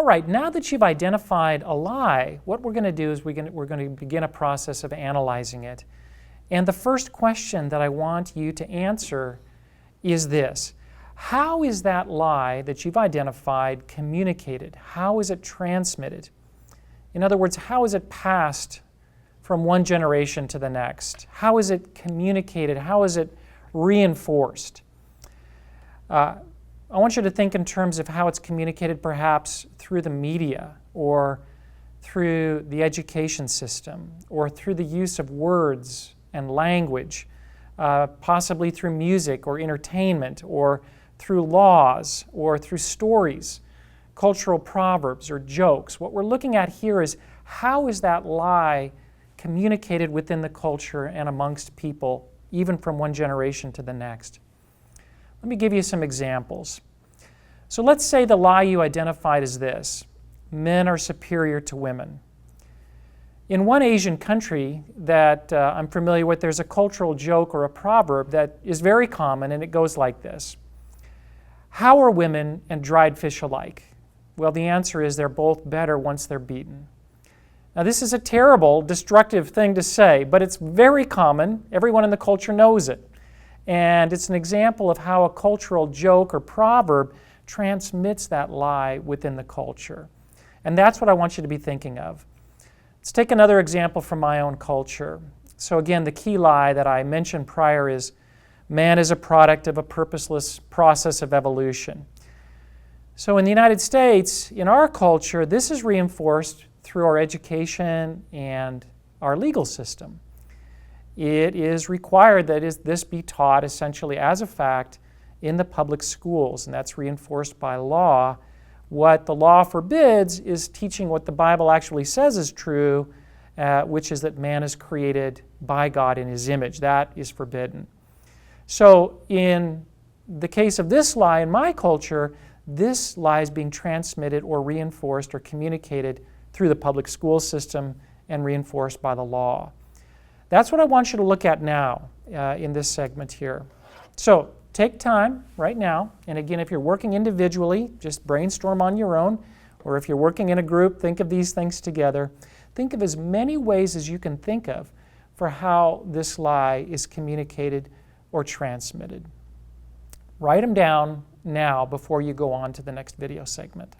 All right, now that you've identified a lie, what we're going to do is we're going to begin a process of analyzing it. And the first question that I want you to answer is this. How is that lie that you've identified communicated? How is it transmitted? In other words, how is it passed from one generation to the next? How is it communicated? How is it reinforced? I want you to think in terms of how it's communicated perhaps through the media or through the education system or through the use of words and language, possibly through music or entertainment or through laws or through stories, cultural proverbs or jokes. What we're looking at here is how is that lie communicated within the culture and amongst people, even from one generation to the next. Let me give you some examples. So let's say the lie you identified is this: men are superior to women. In one Asian country that I'm familiar with, there's a cultural joke or a proverb that is very common, and it goes like this. How are women and dried fish alike? Well, the answer is they're both better once they're beaten. Now, this is a terrible, destructive thing to say, but it's very common. Everyone in the culture knows it. And it's an example of how a cultural joke or proverb transmits that lie within the culture. And that's what I want you to be thinking of. Let's take another example from my own culture. So again, the key lie that I mentioned prior is man is a product of a purposeless process of evolution. So in the United States, in our culture, this is reinforced through our education and our legal system. It is required that this be taught essentially as a fact in the public schools, and that's reinforced by law. What the law forbids is teaching what the Bible actually says is true, which is that man is created by God in His image. That is forbidden. So in the case of this lie in my culture, this lie is being transmitted or reinforced or communicated through the public school system and reinforced by the law. That's what I want you to look at now in this segment here. So take time right now, and again, if you're working individually, just brainstorm on your own, or if you're working in a group, think of these things together. Think of as many ways as you can think of for how this lie is communicated or transmitted. Write them down now before you go on to the next video segment.